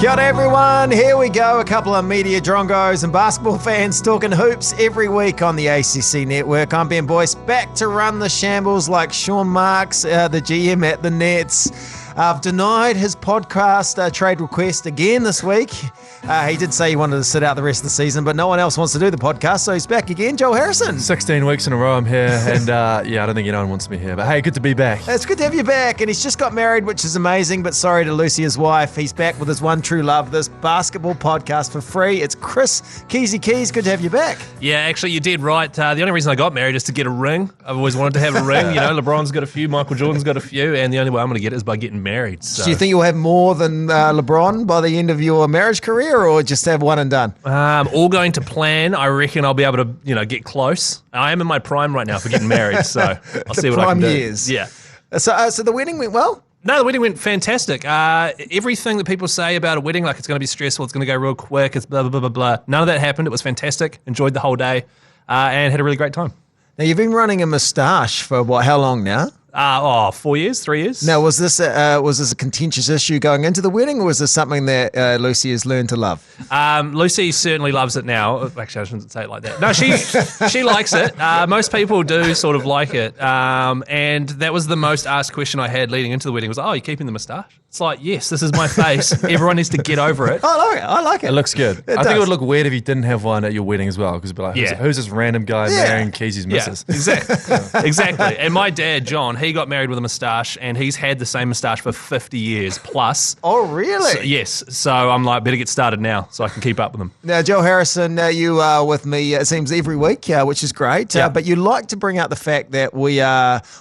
Kia ora everyone, here we go. A couple of media drongos and basketball fans talking hoops every week on the ACC Network. I'm Ben Boyce, back to run the shambles like Sean Marks, the GM at the Nets. I've denied his podcast trade request again this week. He did say he wanted to sit out the rest of the season, but no one else wants to do the podcast, so he's back again. Joel Harrison. 16 weeks in a row I'm here, and I don't think anyone wants me here. But hey, good to be back. It's good to have you back, and he's just got married, which is amazing, but sorry to Lucy, his wife. He's back with his one true love, this basketball podcast for free. It's Chris Keezy Keys. Good to have you back. Yeah, actually, you did right. The only reason I got married is to get a ring. I've always wanted to have a ring. You know, LeBron's got a few, Michael Jordan's got a few, and the only way I'm going to get it is by getting married. So. Do you think you'll have more than LeBron by the end of your marriage career, or just have one and done? All going to plan. I reckon I'll be able to, get close. I am in my prime right now for getting married, so I'll see what I can do. Prime years. Yeah. So the wedding went well? No, the wedding went fantastic. Everything that people say about a wedding, like it's going to be stressful, it's going to go real quick, it's blah, blah, blah, blah, blah. None of that happened. It was fantastic. Enjoyed the whole day and had a really great time. Now, you've been running a moustache for how long now? 4 years, 3 years. Now, was this a contentious issue going into the wedding, or was this something that Lucy has learned to love? Lucy certainly loves it now. Actually, I shouldn't say it like that. No, she likes it. Most people do sort of like it. And that was the most asked question I had leading into the wedding was, "Oh, you're keeping the moustache?" It's like, yes, this is my face. Everyone needs to get over it. I like it. It looks good. I think it would look weird if you didn't have one at your wedding as well, because it'd be like, who's this random guy marrying Keezy's missus? Exactly. And my dad, John, he got married with a moustache, and he's had the same moustache for 50 years plus. Oh, really? Yes. So I'm like, better get started now so I can keep up with him. Now, Joe Harrison, you are with me, it seems, every week, which is great. Yeah. But you like to bring out the fact that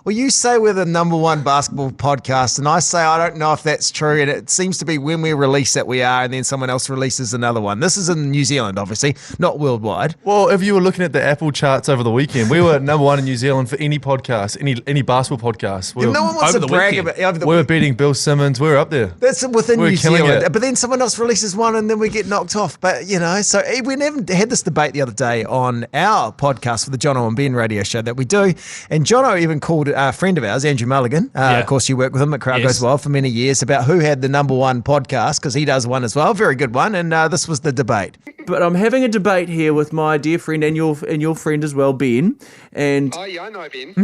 you say we're the number one basketball podcast, and I say I don't know if that's true, and it seems to be when we release that we are, and then someone else releases another one. This is in New Zealand, obviously, not worldwide. Well, if you were looking at the Apple charts over the weekend, we were number one in New Zealand for any podcast, any basketball podcast. No one wants to brag about it. We were beating Bill Simmons. We were up there. That's within New killing Zealand. it. But then someone else releases one and then we get knocked off. But, so we never had this debate the other day on our podcast for the Jono and Ben radio show that we do. And Jono even called a friend of ours, Andrew Mulligan. Of course, you work with him at Crowd Goes Wild for many years, about who had the number one podcast, because he does one as well. Very good one. And this was the debate. But I'm having a debate here with my dear friend and your friend as well, Ben. And oh, yeah, I know Ben.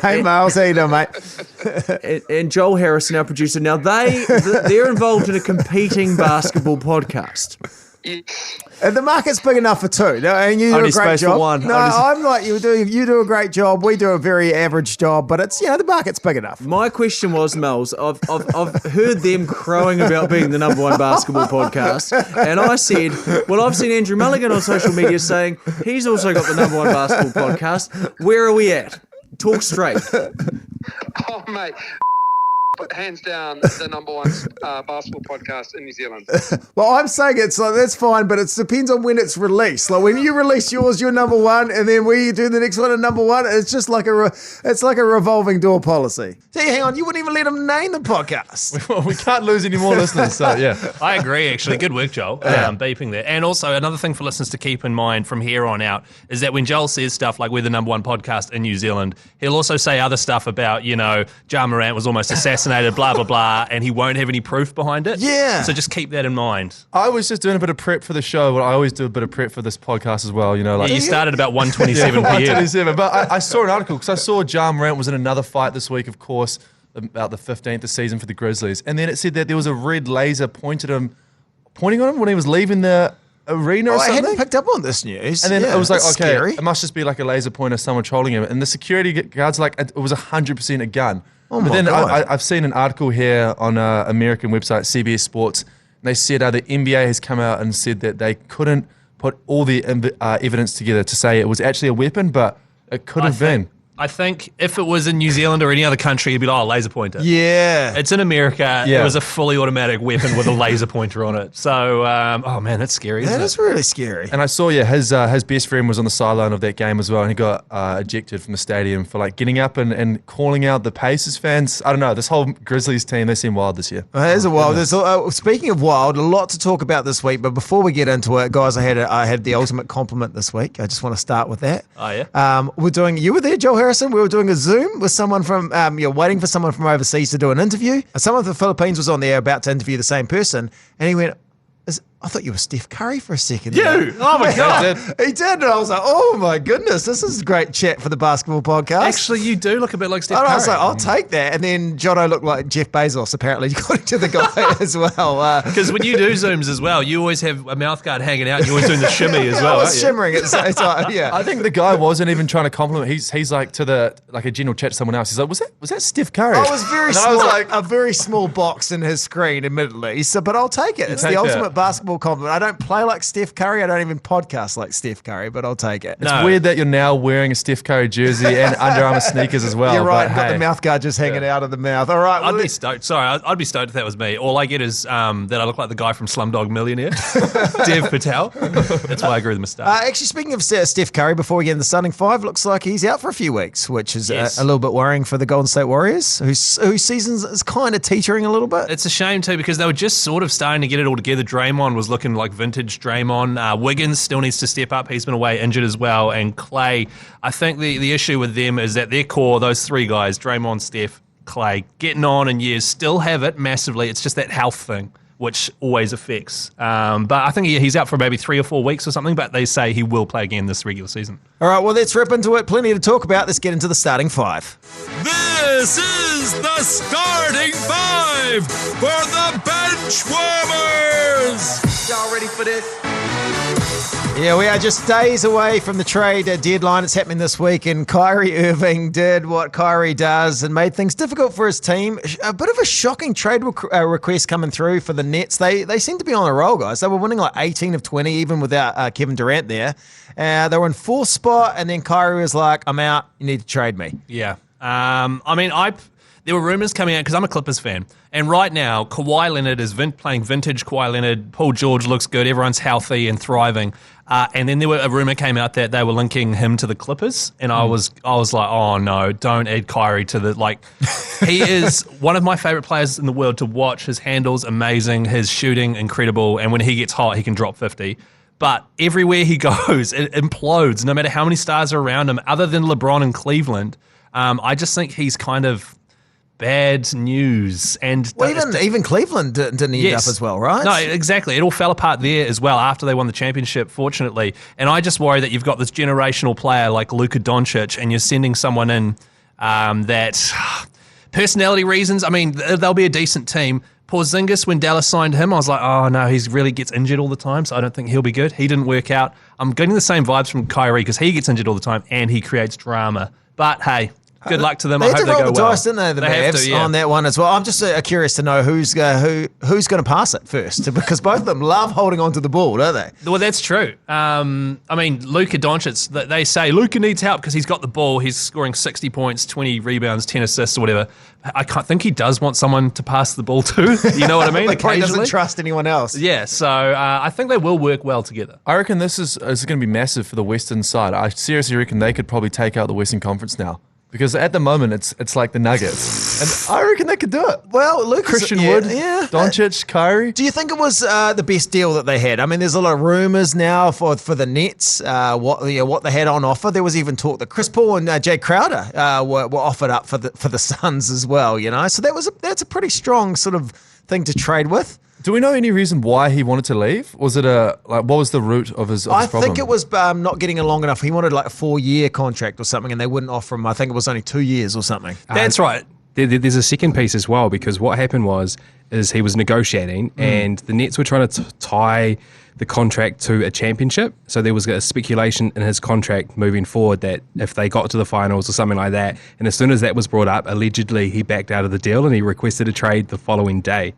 Hey, Miles, how you doing, mate? and Joel Harrison, our producer. Now, they're involved in a competing basketball podcast. Yes. And the market's big enough for two. No, and you do Only a great space job. for one. No, I'm like you do a great job. We do a very average job, but it's the market's big enough. My question was, Mel's, I've heard them crowing about being the number one basketball podcast, and I said, well, I've seen Andrew Mulligan on social media saying he's also got the number one basketball podcast. Where are we at? Talk straight. Oh, mate. But hands down, the number one basketball podcast in New Zealand. Well, I'm saying it's like that's fine, but it depends on when it's released. Like when you release yours, you're number one, and then we do the next one at number one. It's just like a revolving door policy. See, hang on, you wouldn't even let them name the podcast. Well, we can't lose any more listeners, so yeah. I agree, actually. Good work, Joel, beeping there. And also, another thing for listeners to keep in mind from here on out is that when Joel says stuff like we're the number one podcast in New Zealand, he'll also say other stuff about, Ja Morant was almost assassinated, blah, blah, blah, and he won't have any proof behind it. Yeah. So just keep that in mind. I was just doing a bit of prep for the show, but I always do a bit of prep for this podcast as well. You started about 1:27 p.m. 1:27, but I saw an article because I saw Ja Morant was in another fight this week, of course, about the 15th of season for the Grizzlies, and then it said that there was a red laser pointing on him when he was leaving the arena or something. I hadn't picked up on this news. And then it was like, okay, scary. it must just be like a laser pointer, someone trolling him. And the security guard's like, it was 100% a gun. Oh but my then God. I've seen an article here on an American website, CBS Sports, and they said the NBA has come out and said that they couldn't put all the evidence together to say it was actually a weapon, but it could have been. I think if it was in New Zealand or any other country, it'd be like, laser pointer. Yeah. It's in America. Yeah. It was a fully automatic weapon with a laser pointer on it. So, oh man, that's scary, isn't That it? is really scary. And I saw, his best friend was on the sideline of that game as well, and he got ejected from the stadium for like getting up and calling out the Pacers fans. I don't know, this whole Grizzlies team, they seem wild this year. It is a wild. Speaking of wild, a lot to talk about this week. But before we get into it, guys, I had the ultimate compliment this week. I just want to start with that. Oh yeah. You were there, Joel comparison. We were doing a Zoom with someone from, waiting for someone from overseas to do an interview. Someone from the Philippines was on there about to interview the same person, and he went, I thought you were Steph Curry for a second. You? Oh my God. He did. And I was like, oh my goodness, this is great chat for the basketball podcast. Actually, you do look a bit like Steph And Curry. I was like, I'll take that. And then Jono looked like Jeff Bezos, apparently, according to the guy as well. Because when you do Zooms as well, you always have a mouth guard hanging out and you're always doing the shimmy as well. I was aren't you? shimmering at the same time, yeah. I think the guy wasn't even trying to compliment. He's like to the a general chat to someone else. He's like, was that Steph Curry? I was very And small, I was like, a very small box in his screen, admittedly. So, but I'll take it. It's the take ultimate that. basketball compliment. I don't play like Steph Curry. I don't even podcast like Steph Curry, but I'll take it. it's weird that you're now wearing a Steph Curry jersey and Under Armour sneakers as well. You're right. but Got hey. the mouth guard just hanging out of the mouth. All right. I'd be stoked. Sorry, I'd be stoked if that was me. All I get is that I look like the guy from Slumdog Millionaire, Dev Patel. That's why I grew the moustache. Actually, speaking of Steph Curry, before we get into the starting five, looks like he's out for a few weeks, which is Yes. a little bit worrying for the Golden State Warriors, whose season is kind of teetering a little bit. It's a shame too because they were just sort of starting to get it all together. Draymond was looking like vintage Draymond. Wiggins still needs to step up. He's been away injured as well. And Clay, I think the issue with them is that their core, those three guys, Draymond, Steph, Clay, getting on in years, still have it massively. It's just that health thing, which always affects. But I think he's out for maybe 3 or 4 weeks or something, but they say he will play again this regular season. All right, well, let's rip into it. Plenty to talk about. Let's get into the starting five. This is the starting five for the Benchwarmers. Y'all ready for this? Yeah, we are just days away from the trade deadline. It's happening this week, and Kyrie Irving did what Kyrie does and made things difficult for his team. A bit of a shocking trade request coming through for the Nets. They seem to be on a roll, guys. They were winning like 18 of 20, even without Kevin Durant there. They were in 4th spot, and then Kyrie was like, I'm out. You need to trade me. Yeah. There were rumors coming out because I'm a Clippers fan. And right now, Kawhi Leonard is playing vintage Kawhi Leonard. Paul George looks good. Everyone's healthy and thriving. And then a rumor came out that they were linking him to the Clippers. And I was like, oh, no, don't add Kyrie to the... He is one of my favorite players in the world to watch. His handle's amazing. His shooting, incredible. And when he gets hot, he can drop 50. But everywhere he goes, it implodes, no matter how many stars are around him, other than LeBron in Cleveland. I just think he's kind of bad news. And Well, even Cleveland didn't end Yes. up as well, right? No, exactly. It all fell apart there as well after they won the championship, fortunately. And I just worry that you've got this generational player like Luka Doncic and you're sending someone in that personality reasons, I mean, they'll be a decent team. Porzingis, when Dallas signed him, I was like, oh no, he really gets injured all the time, so I don't think he'll be good. He didn't work out. I'm getting the same vibes from Kyrie because he gets injured all the time and he creates drama. But hey, good luck to them. They I had hope to they roll go the well. dice, didn't they, the They have Mavs, to, yeah. on that one as well. I'm just curious to know who's going to pass it first, because both of them love holding on to the ball, don't they? Well, that's true. I mean, Luka Doncic, they say Luka needs help because he's got the ball. He's scoring 60 points, 20 rebounds, 10 assists or whatever. I can't think he does want someone to pass the ball to. You know what I mean? He probably doesn't Occasionally. trust anyone else. Yeah, so I think they will work well together. I reckon this is going to be massive for the Western side. I seriously reckon they could probably take out the Western Conference now. Because at the moment, it's like the Nuggets. And I reckon they could do it. Well, Lucas, Christian yeah, Wood, yeah. Doncic, Kyrie. Do you think it was the best deal that they had? I mean, there's a lot of rumors now for the Nets, what they had on offer. There was even talk that Chris Paul and Jay Crowder were offered up for the Suns as well. You know, so that's a pretty strong sort of thing to trade with. Do we know any reason why he wanted to leave? Was it what was the root of his problem? I think it was not getting along enough. He wanted like a 4-year contract or something, and they wouldn't offer him. I think it was only 2 years or something. That's right. There's a second piece as well, because what happened is he was negotiating and the Nets were trying to tie the contract to a championship. So there was a speculation in his contract moving forward that if they got to the finals or something like that, and as soon as that was brought up, allegedly he backed out of the deal and he requested a trade the following day.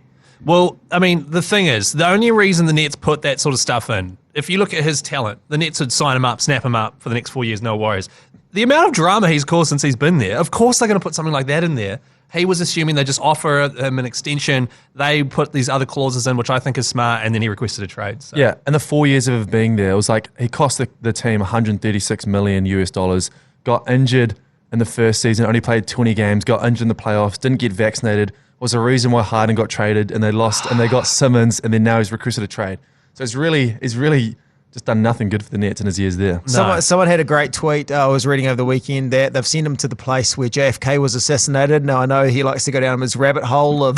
Well, I mean, the thing is, the only reason the Nets put that sort of stuff in, if you look at his talent, the Nets would sign him up, snap him up for the next 4 years, no worries. The amount of drama he's caused since he's been there, of course they're going to put something like that in there. He was assuming they just offer him an extension. They put these other clauses in, which I think is smart, and then he requested a trade. So. Yeah, and the 4 years of being there, it was like he cost the team $136 million US, got injured in the first season, only played 20 games, got injured in the playoffs, didn't get vaccinated, was a reason why Harden got traded and they lost and they got Simmons and then now he's requested a trade. So he's really just done nothing good for the Nets in his years there. Someone had a great tweet I was reading over the weekend that they've sent him to the place where JFK was assassinated. Now, I know he likes to go down his rabbit hole of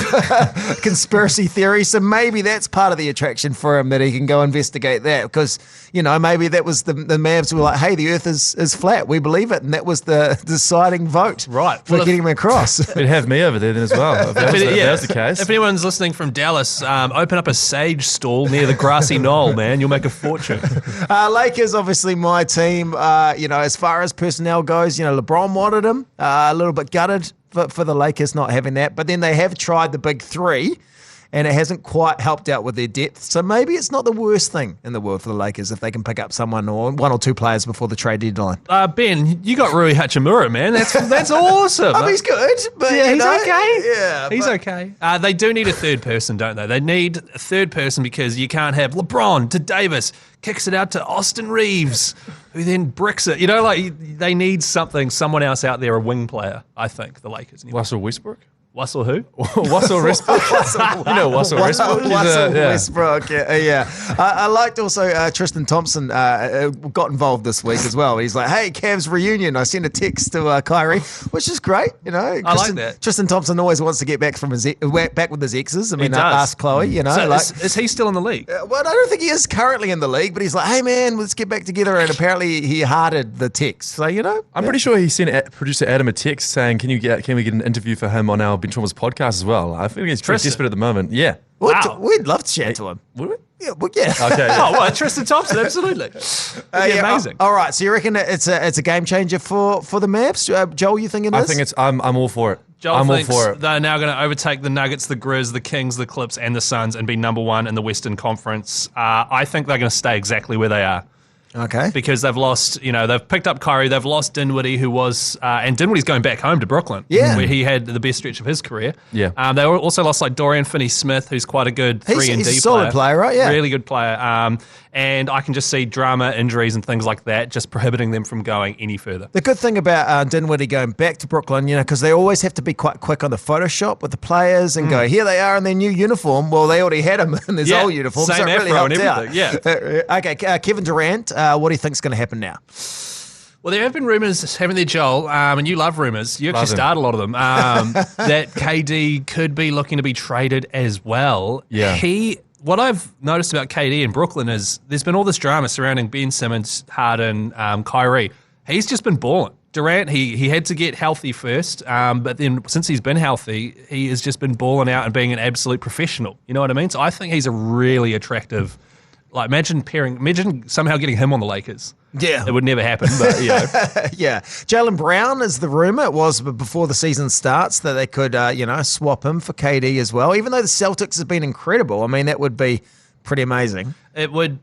conspiracy theory, so maybe that's part of the attraction for him, that he can go investigate that, because, maybe that was the Mavs were like, hey, the earth is flat, we believe it, and that was the deciding vote for getting him across. We'd have me over there then as well, if that was the case. If anyone's listening from Dallas, open up a sage stall near the grassy knoll, man. You'll make a fortune. Lakers, obviously my team. As far as personnel goes, LeBron wanted him. A little bit gutted for the Lakers not having that. But then they have tried the big three, and it hasn't quite helped out with their depth. So maybe it's not the worst thing in the world for the Lakers if they can pick up someone or one or two players before the trade deadline. Ben, you got Rui Hachimura, man. That's awesome. I mean, he's good, but he's okay. Yeah, he's okay. They do need a third person, don't they? They need a third person because you can't have LeBron to Davis, kicks it out to Austin Reeves, who then bricks it. They need someone else out there, a wing player, I think, the Lakers. Russell Westbrook? Wassel who? Wassel Westbrook. Wassel Westbrook. Westbrook, yeah. I liked also Tristan Thompson got involved this week as well. He's like, hey, Cavs reunion. I sent a text to Kyrie, which is great. I like that. Tristan Thompson always wants to get back from back with his exes. I mean, does. ask Chloe, So is he still in the league? Well, I don't think he is currently in the league, but he's like, hey, man, let's get back together. And apparently he hearted the text. So, I'm pretty sure he sent producer Adam a text saying, can we get an interview for him on our Benchwarmers podcast as well? I think he's pretty desperate at the moment. Yeah. Wow. We'd love to chat to him. Would we? Yeah, well, yeah. Okay. Oh, well, Tristan Thompson, absolutely. Amazing. All right, so you reckon it's a game changer for the Mavs? Joel, you think it is? I think I'm all for it. Joel thinks they're now going to overtake the Nuggets, the Grizz, the Kings, the Clips, and the Suns and be number one in the Western Conference. I think they're going to stay exactly where they are. Okay. Because they've lost, they've picked up Kyrie, they've lost Dinwiddie, who was, and Dinwiddie's going back home to Brooklyn, where he had the best stretch of his career. Yeah. They also lost Dorian Finney-Smith, who's quite a good 3 and D player. He's a solid player, right? Yeah. Really good player. And I can just see drama, injuries, and things like that just prohibiting them from going any further. The good thing about Dinwiddie going back to Brooklyn, because they always have to be quite quick on the Photoshop with the players and go, here they are in their new uniform. Well, they already had him in his old uniform, same so it really helped out. Yeah. Okay, Kevin Durant, what do you think's going to happen now? Well, there have been rumours, haven't there, Joel? And you love rumours. You actually start a lot of them. That KD could be looking to be traded as well. Yeah. What I've noticed about KD in Brooklyn is there's been all this drama surrounding Ben Simmons, Harden, Kyrie. He's just been balling. Durant, he had to get healthy first, but then since he's been healthy, he has just been balling out and being an absolute professional. You know what I mean? So I think he's a really attractive. Imagine somehow getting him on the Lakers. Yeah. It would never happen, but Yeah. Jaylen Brown is the rumor. It was before the season starts that they could, swap him for KD as well. Even though the Celtics have been incredible, I mean, that would be pretty amazing. That would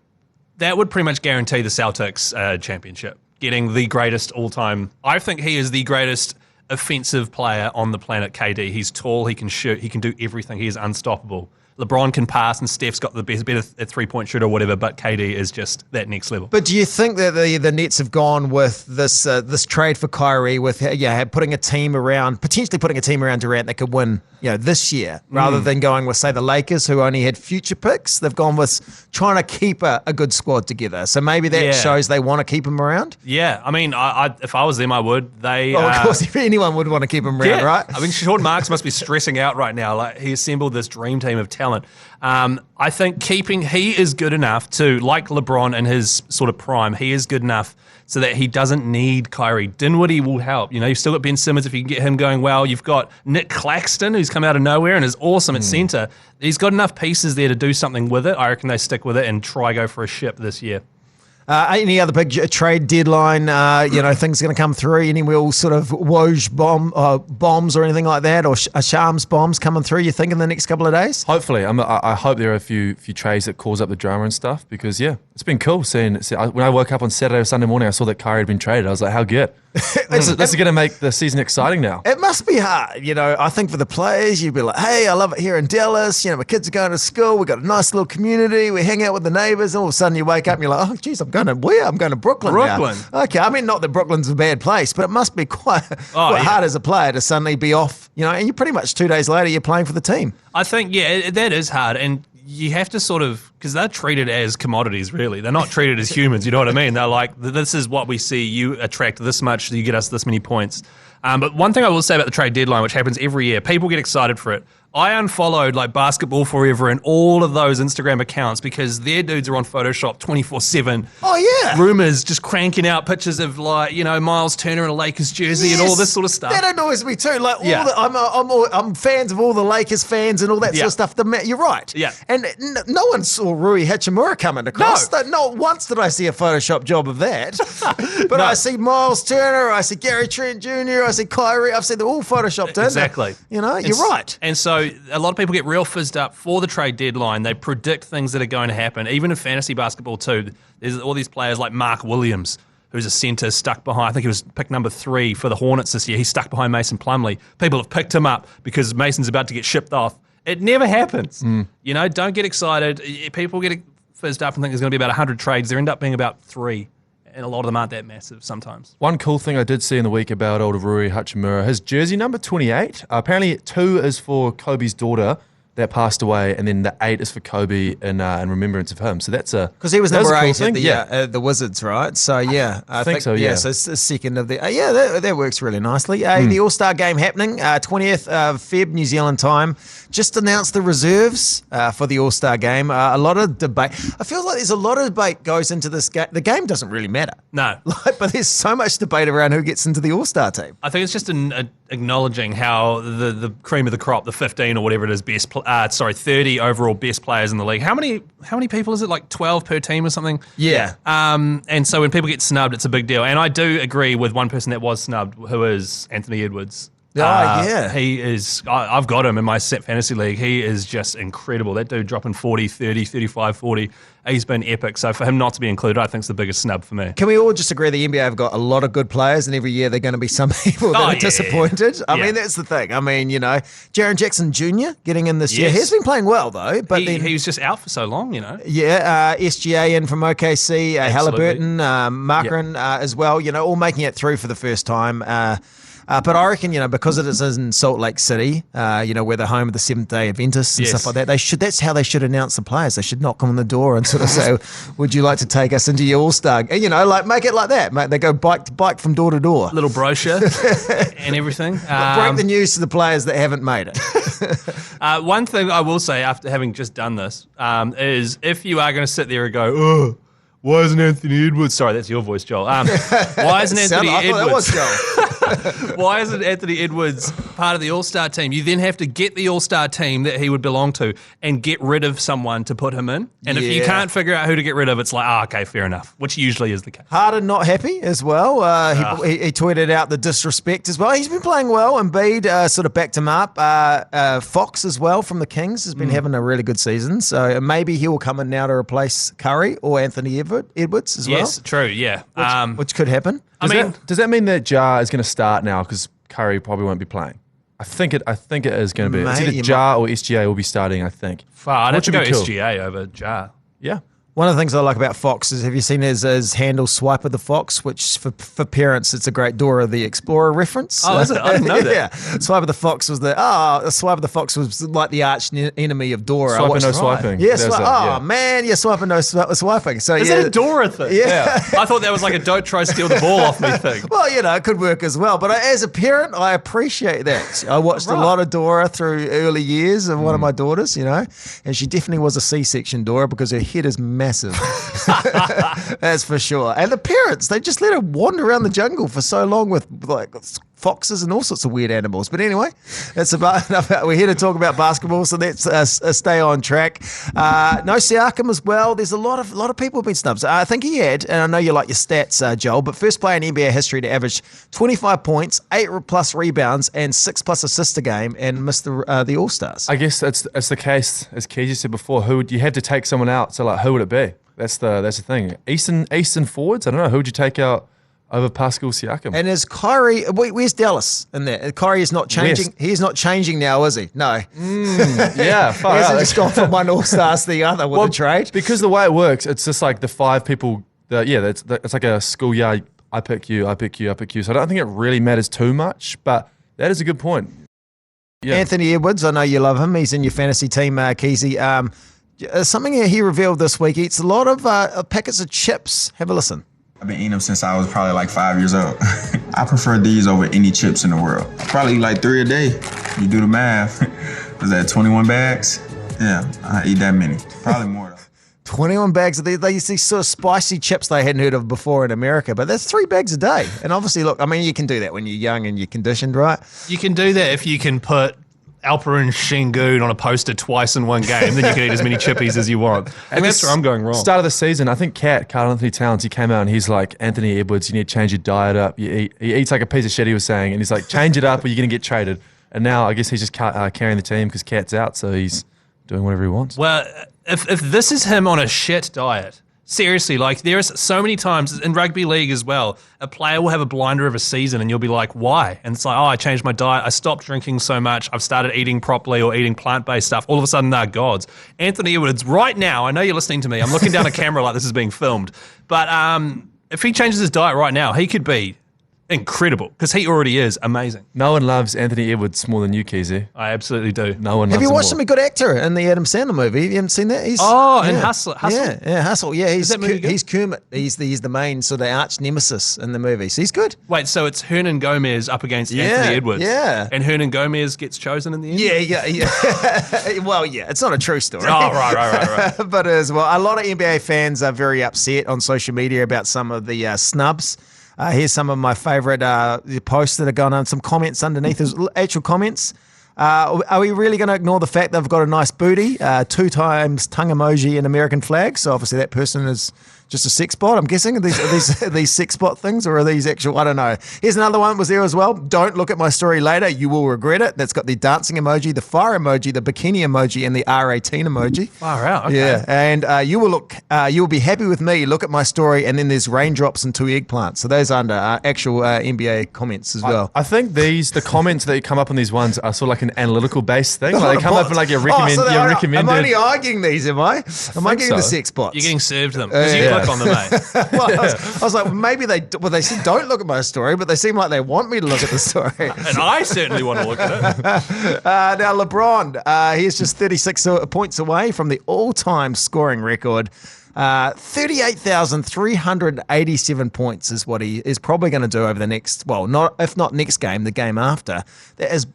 pretty much guarantee the Celtics championship, getting the greatest all-time. I think he is the greatest offensive player on the planet, KD. He's tall, he can shoot, he can do everything. He is unstoppable. LeBron can pass and Steph's got the better three-point shooter or whatever, but KD is just that next level. But do you think that the Nets have gone with this trade for Kyrie with potentially putting a team around Durant that could win this year rather than going with, say, the Lakers who only had future picks? They've gone with trying to keep a good squad together. So maybe that shows they want to keep him around? Yeah. I mean, if I was them, I would. Of course, if anyone would want to keep him around, right? I mean, Sean Marks must be stressing out right now. Like, he assembled this dream team of talent. I think he is good enough to, like LeBron in his sort of prime, he is good enough so that he doesn't need Kyrie. Dinwiddie will help. You've still got Ben Simmons if you can get him going well. You've got Nick Claxton, who's come out of nowhere and is awesome at center. He's got enough pieces there to do something with it. I reckon they stick with it and try go for a ship this year. Any other big trade deadline, things going to come through? Any real sort of Woj bombs or anything like that, or Shams bombs coming through, you think, in the next couple of days? Hopefully. I hope there are a few trades that cause up the drama and stuff because, it's been cool seeing when I woke up on Saturday or Sunday morning, I saw that Kyrie had been traded. I was like, how good. This is going to make the season exciting now. It must be hard. I think for the players, you'd be like, hey, I love it here in Dallas. My kids are going to school. We've got a nice little community. We hang out with the neighbors. And all of a sudden you wake up and you're like, oh, geez, I'm going to Brooklyn now. Okay, I mean, not that Brooklyn's a bad place, but it must be quite hard as a player to suddenly be off, and you pretty much 2 days later you're playing for the team. I think, that is hard. And you have to sort of because they're treated as commodities, really. They're not treated as humans, you know what I mean? They're like, this is what we see. You attract this much, so you get us this many points. But one thing I will say about the trade deadline, which happens every year, people get excited for it. I unfollowed like Basketball Forever and all of those Instagram accounts because their dudes are on Photoshop 24/7. Oh, yeah. Rumors just cranking out pictures of like, Miles Turner in a Lakers jersey and all this sort of stuff. That annoys me too. Like, Yeah. I'm fans of all the Lakers fans and all that sort of stuff. You're right. Yeah. And no one saw Rui Hachimura coming across. No. Not once did I see a Photoshop job of that. But I see Miles Turner, I see Gary Trent Jr., I see Kyrie. I've seen them all Photoshopped in. Exactly. You're right. And so a lot of people get real fizzed up for the trade deadline. They predict things that are going to happen. Even in fantasy basketball too, there's all these players like Mark Williams, who's a centre stuck behind, I think he was pick number 3 for the Hornets this year. He's stuck behind Mason Plumlee. People have picked him up because Mason's about to get shipped off. It never happens. Don't get excited. People get fizzed up and think there's going to be about 100 trades. There end up being about 3. And a lot of them aren't that massive sometimes. One cool thing I did see in the week about old Rui Hachimura, his jersey number 28, apparently 2 is for Kobe's daughter that passed away, and then the 8 is for Kobe in remembrance of him. So that's because he was that number a cool 8 thing. at the Wizards, right? So I think so. Yeah, so it's the second of the. That works really nicely. The All-Star game happening 20th of Feb, New Zealand time. Just announced the reserves for the All-Star game. A lot of debate. I feel like there's a lot of debate goes into this game. The game doesn't really matter. No, but there's so much debate around who gets into the All-Star team. I think it's just acknowledging how the cream of the crop, the 15 or whatever it is, 30 overall best players in the league. How many people is it? Like 12 per team or something? Yeah. And so when people get snubbed, it's a big deal. And I do agree with one person that was snubbed, who is Anthony Edwards. Yeah. He is, I've got him in my set fantasy league. He is just incredible. That dude dropping 40, 30, 35, 40. He's been epic. So for him not to be included, I think is the biggest snub for me. Can we all just agree the NBA have got a lot of good players and every year they're going to be some people that are disappointed? I mean, that's the thing. I mean, Jaren Jackson Jr. getting in this year. He's been playing well, though. But he was just out for so long, Yeah, SGA in from OKC, Halliburton, Markkanen as well, all making it through for the first time. But I reckon, because it is in Salt Lake City, where the home of the Seventh-day Adventists and stuff like that, that's how they should announce the players. They should knock on the door and sort of say, would you like to take us into your All-Star? Make it like that. They go bike to bike from door to door. Little brochure and everything. Break the news to the players that haven't made it. One thing I will say after having just done this is if you are going to sit there and go, oh, why isn't Anthony Edwards? Sorry, that's your voice, Joel. Why isn't Anthony Edwards? Why isn't Anthony Edwards part of the All-Star team? You then have to get the All-Star team that he would belong to and get rid of someone to put him in. And if you can't figure out who to get rid of, it's like, okay, fair enough, which usually is the case. Harden not happy as well. He tweeted out the disrespect as well. He's been playing well. Embiid sort of backed him up. Fox as well from the Kings has been having a really good season. So maybe he will come in now to replace Curry or Anthony Edwards as well. Yes, true, yeah. Which could happen. Does that mean that Ja is going to start now because Curry probably won't be playing? I think it is going to be. It's either Ja or SGA will be starting, I think. I'd have to go SGA over Ja. Yeah. One of the things I like about Fox is, have you seen his handle Swipe of the Fox, which for parents, it's a great Dora the Explorer reference. Oh, is it? I didn't know that. Yeah. Swipe of the Fox was Swipe of the Fox was like the arch enemy of Dora. Swiping, no swiping. Yeah, swiping, no swiping. So, is that a Dora thing? Yeah. I thought that was like a don't try steal the ball off me thing. Well, it could work as well. But as a parent, I appreciate that. I watched a lot of Dora through early years of one of my daughters, and she definitely was a C-section Dora because her head is massive. That's for sure. And the parents, they just let her wander around the jungle for so long with like foxes and all sorts of weird animals. But anyway, that's about enough. We're here to talk about basketball, so let's stay on track. No Siakam as well. There's a lot of people have been snubbed. I think he had, and I know you like your stats, Joel, but first player in NBA history to average 25 points, 8+ rebounds, and 6+ assists a game, and missed the All-Stars. I guess it's the case, as Keezy said before. You had to take someone out. So who would it be? That's the thing. Eastern forwards. I don't know. Who would you take out over Pascal Siakam? And is Kyrie? Where's Dallas in there? Kyrie is not changing. West. He's not changing now, is he? No. Yeah. He hasn't just gone from one All-Star to the other with the trade. Because the way it works, it's just like the 5 people. It's like a schoolyard. I pick you. I pick you. I pick you. So I don't think it really matters too much. But that is a good point. Yeah. Anthony Edwards. I know you love him. He's in your fantasy team, Keezy. Something he revealed this week. He eats a lot of packets of chips. Have a listen. I've been eating them since I was probably like 5 years old. I prefer these over any chips in the world. I probably eat like 3 a day. You do the math. Was that 21 bags? Yeah, I eat that many. Probably more though. 21 bags of these sort of spicy chips they hadn't heard of before in America, but that's 3 bags a day. And obviously, look, I mean, you can do that when you're young and you're conditioned, right? You can do that if you can put Alperen Şengün on a poster twice in one game, then you can eat as many chippies as you want. And that's where I'm going wrong. Start of the season, I think Carl Anthony Towns, he came out and he's like, Anthony Edwards, you need to change your diet up. He eats like a piece of shit, he was saying, and he's like, change it up or you're going to get traded. And now I guess he's just carrying the team because Cat's out, so he's doing whatever he wants. Well, if this is him on a shit diet, seriously, like there is so many times in rugby league as well, a player will have a blinder of a season and you'll be like, why? And it's like, I changed my diet. I stopped drinking so much. I've started eating properly or eating plant-based stuff. All of a sudden, they're gods. Anthony Edwards, right now, I know you're listening to me. I'm looking down a camera like this is being filmed. But if he changes his diet right now, he could be incredible because he already is amazing. No one loves Anthony Edwards more than you, Keezy. I absolutely do. No one loves Have you watched him him? A good actor in the Adam Sandler movie. You haven't seen that? And Hustle. Yeah, Hustle. Yeah, he's that movie good? he's Kermit. He's the main sort of arch nemesis in the movie. So he's good. Wait, so it's Hernan Gomez up against Anthony Edwards. Yeah. And Hernan Gomez gets chosen in the end? Yeah. Well, yeah, it's not a true story. Oh, right. But as well, a lot of NBA fans are very upset on social media about some of the snubs. Here's some of my favourite posts that are going on, some comments underneath his actual comments. Are we really going to ignore the fact they've got a nice booty, 2 times tongue emoji and American flag? So obviously that person is just a sex bot, I'm guessing. Are these sex bot things or are these actual, I don't know. Here's another one that was there as well. Don't look at my story later. You will regret it. That's got the dancing emoji, the fire emoji, the bikini emoji, and the R18 emoji. Far out. Okay. Yeah, and you will be happy with me. Look at my story, and then there's raindrops and 2 eggplants. So those are under actual NBA comments as well. I think the comments that come up on these ones are sort of like an analytical based thing. Like they come up and like you recommended. I'm only arguing these, am I? Am I getting the sex bots? You're getting served them because you click on them, mate. Well, I was like, maybe they said don't look at my story, but they seem like they want me to look at the story. And I certainly want to look at it. Now, LeBron, he's just 36 points away from the all-time scoring record. 38,387 points is what he is probably going to do over the next, if not next game, the game after. It's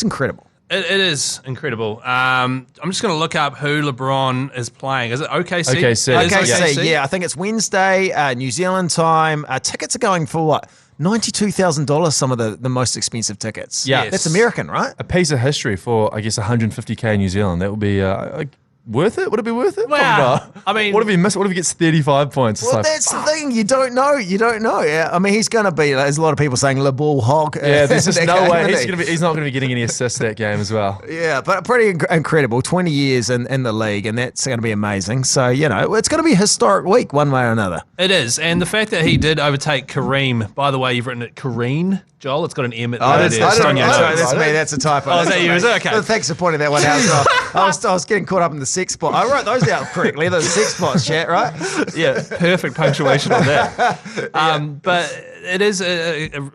incredible. It is incredible. I'm just going to look up who LeBron is playing. Is it OKC? OKC, yeah. I think it's Wednesday, New Zealand time. Tickets are going for what? $92,000, some of the most expensive tickets. Yeah. That's American, right? A piece of history for, I guess, 150K in New Zealand. That would be worth it? Would it be worth it? Well, I mean, what if he missed? What if he gets 35 points? Well, that's the thing. You don't know. Yeah. I mean, he's going to be. There's a lot of people saying Le Ball Hog. Yeah, there's just no way he's not going to be getting any assists that game as well. Yeah, but pretty incredible. 20 years in the league, and that's going to be amazing. So it's going to be a historic week, one way or another. It is, and the fact that he did overtake Kareem. By the way, you've written it Kareem. Joel, it's got an M at the end. That's me. That's a typo. Oh, is that you? Is it? Okay. Thanks for pointing that one out. So I was getting caught up in the sex spot. I wrote those out correctly. The sex spots, chat, right? Yeah, perfect punctuation on that. But it is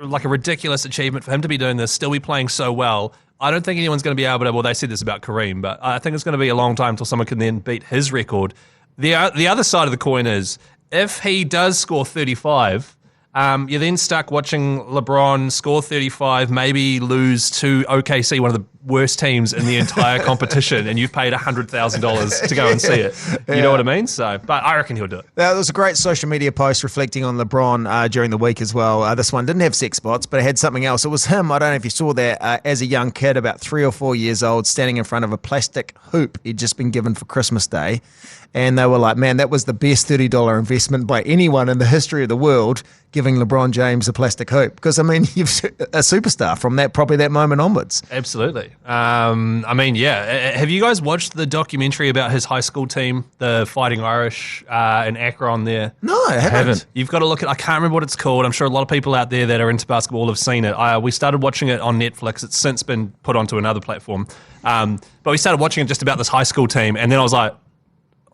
like a ridiculous achievement for him to be doing this, still be playing so well. I don't think anyone's going to be able to, well, they said this about Kareem, but I think it's going to be a long time until someone can then beat his record. The other side of the coin is, if he does score 35, you're then stuck watching LeBron score 35, maybe lose to OKC, one of the worst teams in the entire competition, and you've paid $100,000 to go and see it. You know what I mean? So, but I reckon he'll do it. There was a great social media post reflecting on LeBron during the week as well. This one didn't have sex spots, but it had something else. It was him, I don't know if you saw that, as a young kid, about 3 or 4 years old, standing in front of a plastic hoop he'd just been given for Christmas Day. And they were like, man, that was the best $30 investment by anyone in the history of the world, giving LeBron James a plastic hoop. Because, I mean, you've a superstar from probably that moment onwards. Absolutely. I mean, yeah. Have you guys watched the documentary about his high school team, the Fighting Irish in Akron there? No, I haven't. You've got to look at, I can't remember what it's called. I'm sure a lot of people out there that are into basketball have seen it. We started watching it on Netflix. It's since been put onto another platform. But we started watching it just about this high school team. And then I was like,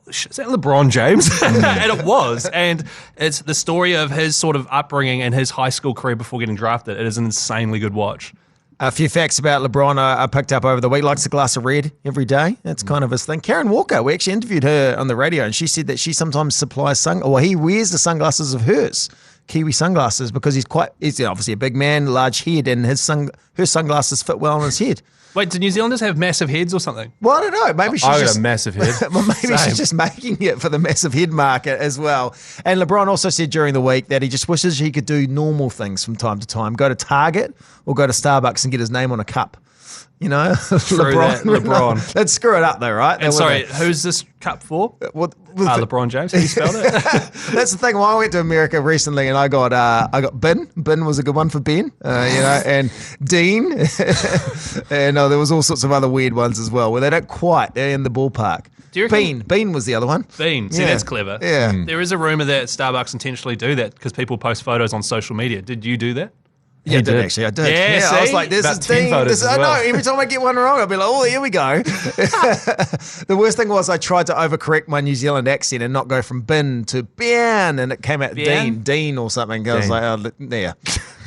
is that LeBron James? And it was. And it's the story of his sort of upbringing and his high school career before getting drafted. It is an insanely good watch. A few facts about LeBron I picked up over the week. Likes a glass of red every day. That's kind of his thing. Karen Walker, we actually interviewed her on the radio, and she said that she sometimes supplies he wears the sunglasses of hers, Kiwi sunglasses, because he's obviously a big man, large head, and her sunglasses fit well on his head. Wait, do New Zealanders have massive heads or something? Well, I don't know. Maybe she's I got just a massive head. well, maybe she's just making it for the massive head market as well. And LeBron also said during the week that he just wishes he could do normal things from time to time. Go to Target or go to Starbucks and get his name on a cup. You know, LeBron. Let's screw it up though, right? And sorry, who's this cup for? LeBron James. How you spelled it? That's the thing. When I went to America recently, and I got Ben. Ben was a good one for Ben. And Dean, and there was all sorts of other weird ones as well, where they're in the ballpark. Bean was the other one. Bean. See, that's clever. Yeah. There is a rumor that Starbucks intentionally do that because people post photos on social media. Did you do that? Yeah, I did. I did. Yeah, I was like, this About is 10 Dean. photos as well. I know, every time I get one wrong, I'll be like, oh, here we go. The worst thing was I tried to overcorrect my New Zealand accent and not go from bin to Ben, and it came out Dean or something. I was like, oh, yeah.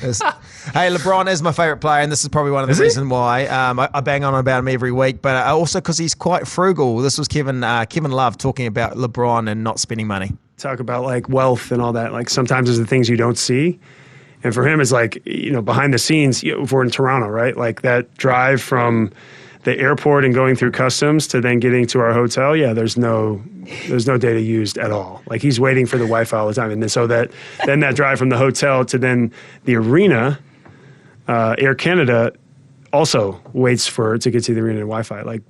Hey, LeBron is my favourite player, and this is probably one of the reasons why I bang on about him every week, but also because he's quite frugal. This was Kevin Love talking about LeBron and not spending money. Talk about like wealth and all that. Like sometimes there's the things you don't see. And for him, it's like, behind the scenes, if we're in Toronto, right? Like that drive from the airport and going through customs to then getting to our hotel. Yeah, there's no data used at all. Like he's waiting for the Wi-Fi all the time. And then so that drive from the hotel to then the arena, Air Canada also waits to get to the arena and Wi-Fi. Like,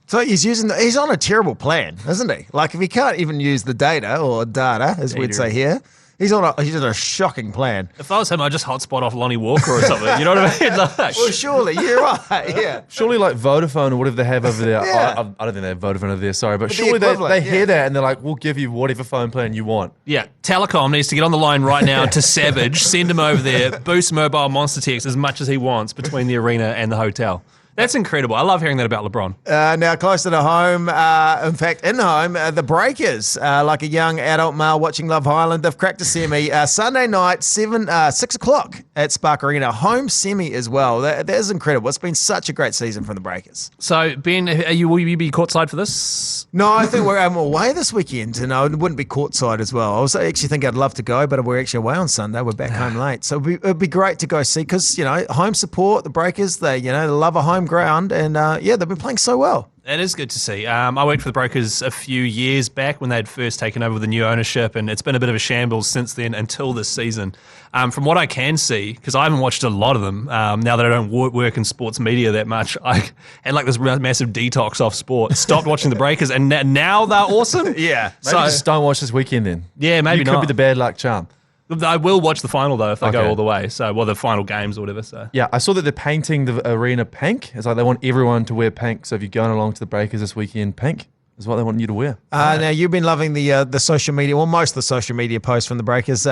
so he's on a terrible plan, isn't he? Like if he can't even use the data, as we'd say here. He's on a shocking plan. If I was him, I'd just hotspot off Lonnie Walker or something. You know what I mean? Like, well, surely, you're right, yeah. Surely like Vodafone or whatever they have over there. Yeah. I don't think they have Vodafone over there, sorry. But surely they hear that and they're like, we'll give you whatever phone plan you want. Yeah, Telecom needs to get on the line right now to Savage, send him over there, boost mobile monster text as much as he wants between the arena and the hotel. That's incredible. I love hearing that about LeBron. Now, closer to home, in fact, in home, the Breakers, like a young adult male watching Love Island, they've cracked a semi Sunday night, 6 o'clock at Spark Arena. Home semi as well. That is incredible. It's been such a great season from the Breakers. So, Ben, will you be courtside for this? No, I think we're away this weekend, and I wouldn't be courtside as well. I was actually thinking I'd love to go, but we're actually away on Sunday. We're back home late. So it'd be great to go see, because, home support, the Breakers, they love a home ground, and they've been playing so well. It is good to see. I worked for the Breakers a few years back when they'd first taken over with the new ownership, and it's been a bit of a shambles since then until this season. From what I can see, because I haven't watched a lot of them, now that I don't work in sports media that much, I had like this massive detox off sport, stopped watching the Breakers, and now they're awesome. Yeah. Maybe just don't watch this weekend then. Yeah, maybe You could be the bad luck charm. I will watch the final though if they Okay. go all the way. So, the final games or whatever. So, Yeah, I saw that they're painting the arena pink. It's like they want everyone to wear pink. So if you're going along to the Breakers this weekend, pink is what they want you to wear. Now, you've been loving the social media, well, most of the social media posts from the Breakers,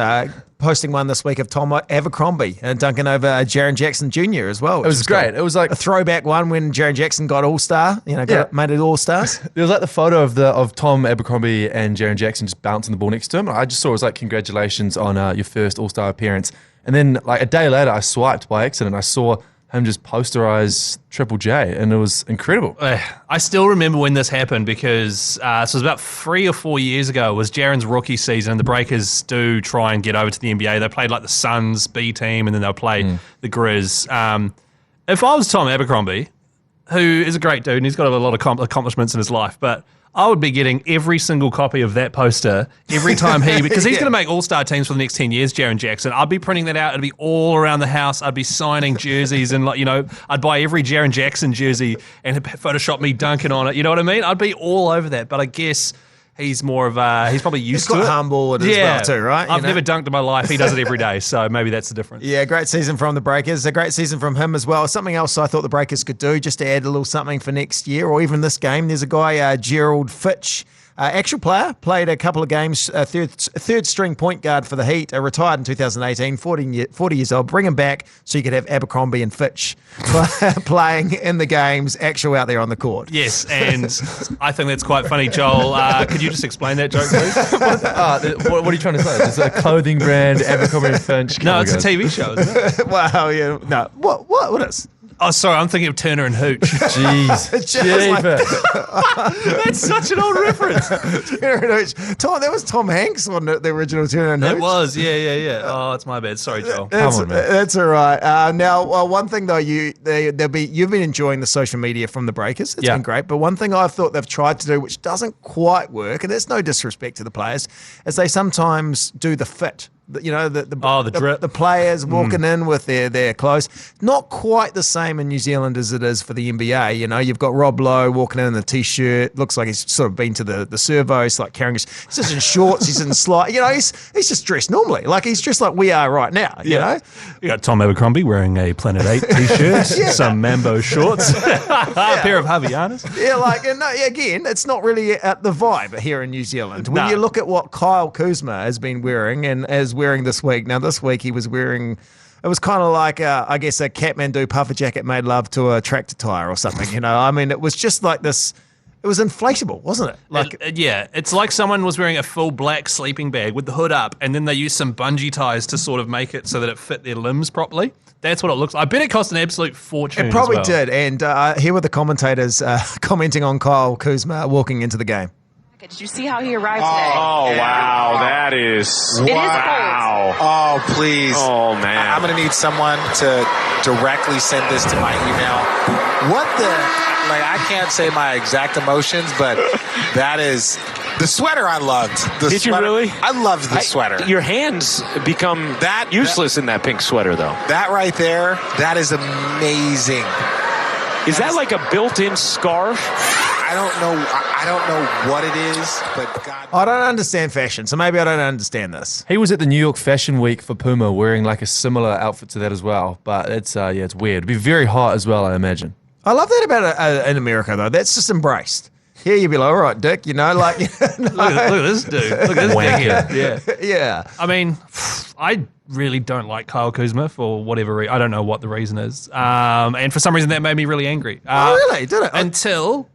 posting one this week of Tom Abercrombie and dunking over Jaren Jackson Jr. as well. It was great. It was like a throwback one when Jaren Jackson got All-Star, made it All-Stars. There was like the photo of Tom Abercrombie and Jaren Jackson just bouncing the ball next to him. I just saw it was like, congratulations on your first All-Star appearance. And then like a day later, I swiped by accident. I saw him just posterize Triple J, and it was incredible. I still remember when this happened because it was about 3 or 4 years ago. It was Jaren's rookie season, and the Breakers do try and get over to the NBA. They played like the Suns B team, and then they'll play the Grizz. If I was Tom Abercrombie, who is a great dude, and he's got a lot of accomplishments in his life, but I would be getting every single copy of that poster every time because he's going to make all-star teams for the next 10 years, Jaren Jackson. I'd be printing that out. It'd be all around the house. I'd be signing jerseys and, I'd buy every Jaren Jackson jersey and Photoshop me dunking on it. You know what I mean? I'd be all over that. But I guess he's more of he's probably used to it. He's quite humble as well too, right? I've never dunked in my life. He does it every day. So maybe that's the difference. Yeah, great season from the Breakers. A great season from him as well. Something else I thought the Breakers could do just to add a little something for next year or even this game. There's a guy, Gerald Fitch, Actual player, played a couple of games, third string point guard for the Heat, retired in 2018, 40 years old. Bring him back so you could have Abercrombie and Fitch playing in the games, actual out there on the court. Yes, and I think that's quite funny, Joel. Could you just explain that joke, please? What are you trying to say? It's a clothing brand, Abercrombie and Finch. No, it's a TV show, isn't it? Wow, yeah. No. What is? Oh, sorry, I'm thinking of Turner and Hooch. Jeez. That's such an old reference. Turner and Hooch. That was Tom Hanks on the original Turner and Hooch. It was, yeah. Oh, it's my bad. Sorry, Joel. Come on, man. That's all right. Now, one thing though, you've been enjoying the social media from the Breakers. It's been great. But one thing I thought they've tried to do, which doesn't quite work, and that's no disrespect to the players, is they sometimes do the fit. The players walking in with their clothes. Not quite the same in New Zealand as it is for the NBA. You know, you've got Rob Lowe walking in a t-shirt. Looks like he's sort of been to the servo. He's like carrying he's just in shorts. He's in slide. You know, he's just dressed normally. Like he's dressed like we are right now. You know, you got Tom Abercrombie wearing a Planet 8 t-shirt, some Mambo shorts, a pair of Havianas. Again, it's not really the vibe here in New Zealand. When you look at what Kyle Kuzma has been wearing and as wearing this week. Now, this week he was wearing, it was kind of like, I guess, a Kathmandu puffer jacket made love to a tractor tire or something, you know. I mean, it was just like this, it was inflatable, wasn't it? Like, it's like someone was wearing a full black sleeping bag with the hood up, and then they used some bungee ties to sort of make it so that it fit their limbs properly. That's what it looks like. I bet it cost an absolute fortune. It probably did, and here were the commentators commenting on Kyle Kuzma walking into the game. Did you see how he arrived today? Oh, wow. That is... It is wow. Oh, please. Oh, man. I'm going to need someone to directly send this to my email. What the... Like, I can't say my exact emotions, but that is... The sweater I loved. Did you really? I loved the sweater. Your hands become useless in that pink sweater, though. That right there, that is amazing. Is that like a built-in scarf? I don't know what it is, but God. I don't understand fashion, so maybe I don't understand this. He was at the New York Fashion Week for Puma wearing like a similar outfit to that as well. But it's it's weird. It'd be very hot as well, I imagine. I love that about in America, though. That's just embraced. Here you'd be like, all right, Dick, you know, like... look at this dude. Look at this dickhead. Yeah. I mean, I really don't like Kyle Kuzma for whatever reason. I don't know what the reason is. And for some reason, that made me really angry. Oh, really? Did it? Until...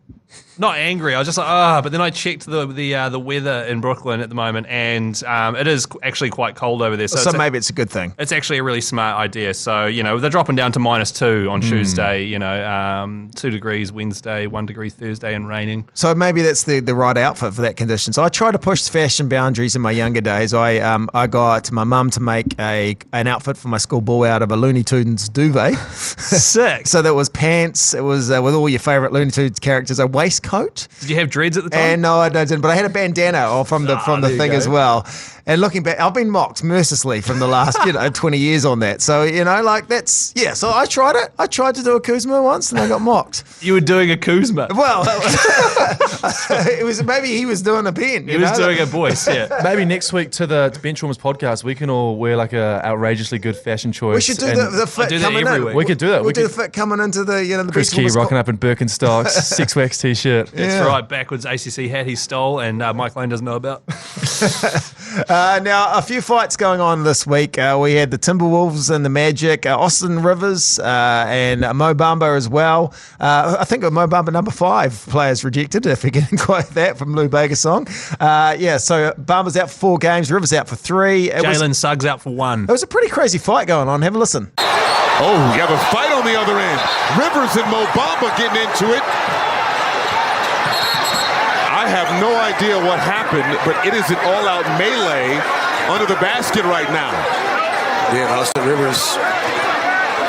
Not angry. I was just like, but then I checked the weather in Brooklyn at the moment, and it is actually quite cold over there. So maybe it's a good thing. It's actually a really smart idea. So, you know, they're dropping down to -2 on Tuesday, you know, 2 degrees Wednesday, 1 degree Thursday, and raining. So maybe that's the right outfit for that condition. So I try to push fashion boundaries in my younger days. I got my mum to make an outfit for my school ball out of a Looney Tunes duvet. Sick. So that was pants. It was with all your favourite Looney Tunes characters, a waistcoat. Did you have dreads at the time? And no, I didn't. But I had a bandana from the thing as well. And looking back, I've been mocked mercilessly from the last 20 years on that. So like that's So I tried it. I tried to do a Kuzma once, and I got mocked. You were doing a Kuzma. Well, it was maybe he was doing a pen. He was doing a Boyce. Yeah. Maybe next week to the Benchwarmers podcast, we can all wear like a outrageously good fashion choice. We should do the fit coming in. We could do that. We'll do the fit coming into the the Chris Key rocking up in Birkenstocks, Six Wax t-shirt. That's right. Backwards ACC hat he stole, and Mike Lane doesn't know about. Now, a few fights going on this week. We had the Timberwolves and the Magic, Austin Rivers and Mo Bamba as well. I think Mo Bamba number 5 players rejected, if you can quote that from Lou Bega song. So Bamba's out for 4 games, Rivers out for 3. Jalen Suggs out for 1. It was a pretty crazy fight going on. Have a listen. Oh, you have a fight on the other end. Rivers and Mo Bamba getting into it. I have no idea what happened, but it is an all-out melee under the basket right now. Yeah, Austin Rivers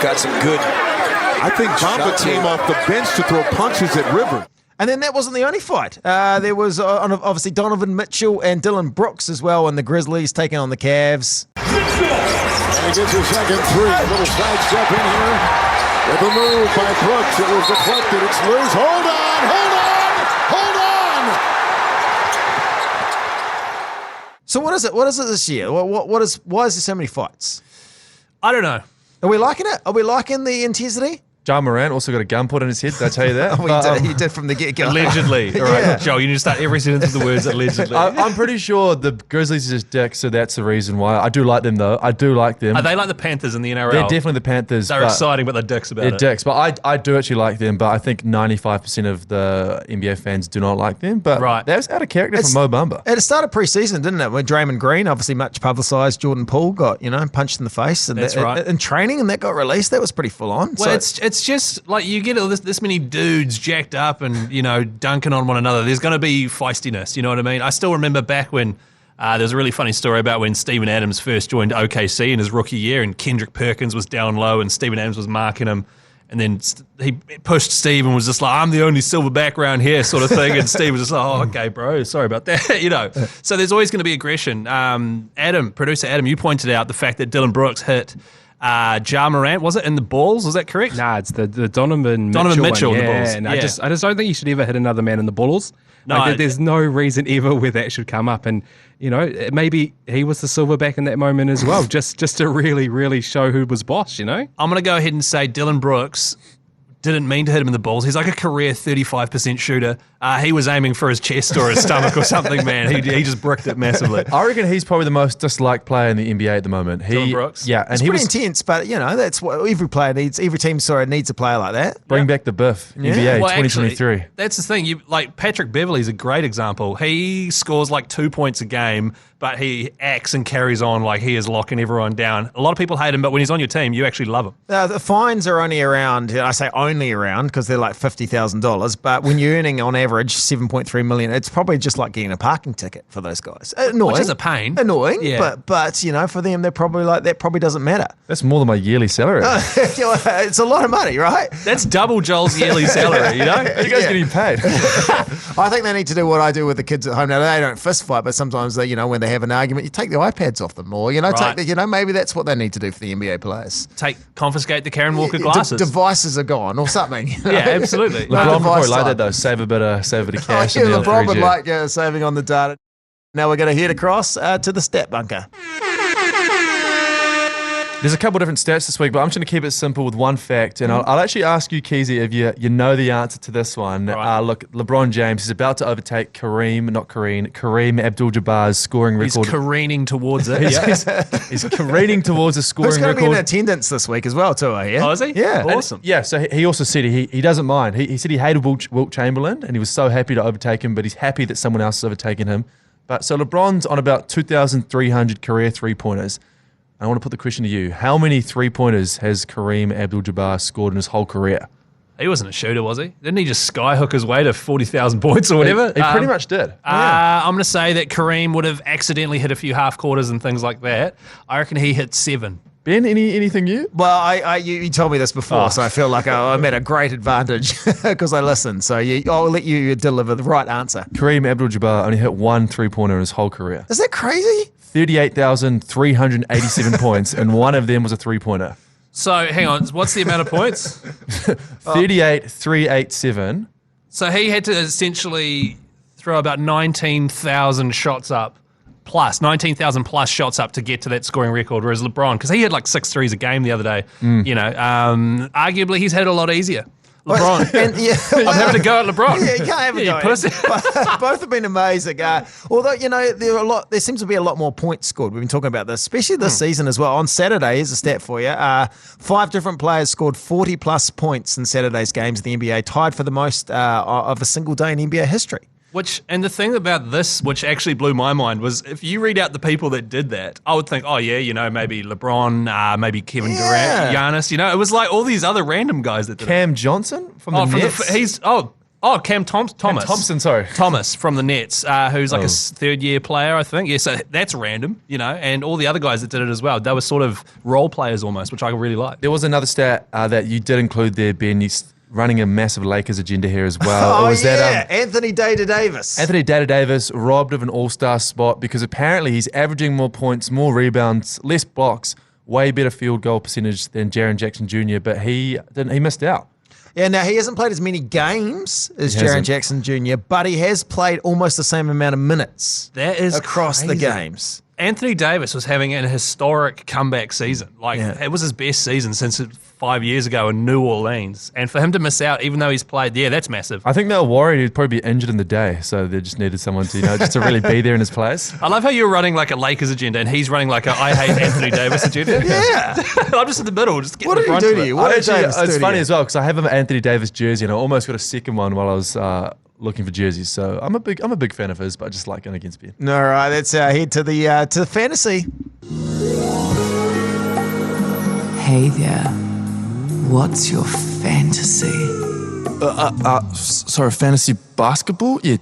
got some good. I think Bamba came off the bench to throw punches at Rivers. And then that wasn't the only fight. There was obviously Donovan Mitchell and Dylan Brooks as well, and the Grizzlies taking on the Cavs. And he gets his second 3. A little sidestep in here. With a move by Brooks. It was deflected. It's loose. Hold on! So what is it? What is it this year? Why is there so many fights? I don't know. Are we liking it? Are we liking the intensity? John Morant also got a gun put in his head. Did I tell you that? He did from the get-go. Allegedly. All right, Joel, you need to start every sentence with the words allegedly. I'm pretty sure the Grizzlies are just dicks, so that's the reason why. I do like them, though. I do like them. Are they like the Panthers in the NRL? They're definitely the Panthers. They're exciting, but they're dicks about it. They're dicks, but I do actually like them, but I think 95% of the NBA fans do not like them. But that was out of character for Mo Bamba. At the start of pre-season, didn't it? When Draymond Green, obviously much publicised, Jordan Poole got, punched in the face. And That's right. In training, and that got released. That was pretty full on. Well, it's just like you get all this many dudes jacked up and, dunking on one another. There's going to be feistiness, you know what I mean? I still remember back when there's a really funny story about when Steven Adams first joined OKC in his rookie year and Kendrick Perkins was down low and Steven Adams was marking him. And then he pushed Steve and was just like, I'm the only silverback around here sort of thing. And Steve was just like, oh, okay, bro, sorry about that, So there's always going to be aggression. Producer Adam, you pointed out the fact that Dylan Brooks hit Ja Morant, was it, in the balls? Was that correct? Nah, it's the Donovan Mitchell one. in the balls. And I just don't think you should ever hit another man in the balls. No, there's no reason ever where that should come up. And, maybe he was the silverback in that moment as well, just to really, really show who was boss, I'm going to go ahead and say Dylan Brooks didn't mean to hit him in the balls. He's like a career 35% shooter. He was aiming for his chest or his stomach or something, man. He just bricked it massively. I reckon he's probably the most disliked player in the NBA at the moment. Dylan Brooks? Yeah. And it's pretty intense, but, that's what every player needs. Every team needs a player like that. Bring back the Biff, NBA 2023. Actually, that's the thing. Patrick Beverley's a great example. He scores like 2 points a game, but he acts and carries on like he is locking everyone down. A lot of people hate him, but when he's on your team, you actually love him. The fines are only around, I say only around because they're like $50,000, but when you're earning on average $7.3 million, it's probably just like getting a parking ticket for those guys. Annoying. Which is a pain. Annoying, yeah. but for them, they're probably like, that probably doesn't matter. That's more than my yearly salary. It's a lot of money, right? That's double Joel's yearly salary, You guys getting paid? I think they need to do what I do with the kids at home. Now, they don't fist fight, but sometimes they, when they have an argument, you take the iPads off them, or maybe that's what they need to do for the NBA players. Confiscate the Karen Walker glasses. Devices are gone, or something. Yeah, absolutely. LeBron would probably like that though. Save a bit of cash. LeBron would like saving on the data. Now we're going to head across to the stat bunker. There's a couple of different stats this week, but I'm just going to keep it simple with one fact, and I'll actually ask you, Keezy, if you know the answer to this one. Right. Look, LeBron James is about to overtake Kareem Abdul-Jabbar's scoring record. He's careening towards it. He's careening towards a scoring record. He's going to be in attendance this week as well, too, I hear. Oh, is he? Yeah. Awesome. So he also said he doesn't mind. He said he hated Wilt Chamberlain, and he was so happy to overtake him, but he's happy that someone else has overtaken him. But so LeBron's on about 2,300 career three-pointers. I want to put the question to you. How many three-pointers has Kareem Abdul-Jabbar scored in his whole career? He wasn't a shooter, was he? Didn't he just skyhook his way to 40,000 points or whatever? He pretty much did. I'm going to say that Kareem would have accidentally hit a few half-quarters and things like that. I reckon he hit 7. Ben, anything you? Well, you told me this before, so I feel like I'm at a great advantage because I listened. So I'll let you deliver the right answer. Kareem Abdul-Jabbar only hit 1 three-pointer in his whole career. Is that crazy? 38,387 points, and one of them was a three-pointer. So, hang on, what's the amount of points? 38,387. So he had to essentially throw about 19,000 shots up, plus 19,000 plus shots up to get to that scoring record, whereas LeBron, because he had like 6 threes a game the other day, arguably he's had it a lot easier. LeBron. I'm having to go at LeBron. Yeah, you can't have a go. Pussy. Both have been amazing. Although, there seems to be a lot more points scored. We've been talking about this, especially this season as well. On Saturday, here's a stat for you. 5 different players scored 40-plus points in Saturday's games in the NBA, tied for the most of a single day in NBA history. And the thing about this, which actually blew my mind, was if you read out the people that did that, I would think, maybe LeBron, maybe Kevin Durant, Giannis, it was like all these other random guys that did Cam Johnson from the Nets? Cam Thomas. Cam Thompson, sorry. Thomas from the Nets, who's like a third-year player, I think. Yeah, so that's random, and all the other guys that did it as well. They were sort of role players almost, which I really like. There was another stat that you did include there, Ben. Running a massive Lakers agenda here as well. Anthony Davis. Anthony Davis robbed of an all-star spot because apparently he's averaging more points, more rebounds, less blocks, way better field goal percentage than Jaren Jackson Jr., but he missed out. Yeah, now he hasn't played as many games as Jaren Jackson Jr., but he has played almost the same amount of minutes. That is across crazy. the games. Anthony Davis was having an historic comeback season. It was his best season since 5 years ago in New Orleans. And for him to miss out, even though he's played, that's massive. I think they were worried he'd probably be injured in the day, so they just needed someone to, just to really be there in his place. I love how you're running like a Lakers agenda and he's running like a I hate Anthony Davis agenda. Yeah. I'm just in the middle. Just What did he do to you? It's funny as well because I have an Anthony Davis jersey and I almost got a second one while I was looking for jerseys. So I'm a big fan of his, but I just like going against Ben. All right, let's head to the fantasy. Hey there. What's your fantasy? Sorry, fantasy basketball? Yeah,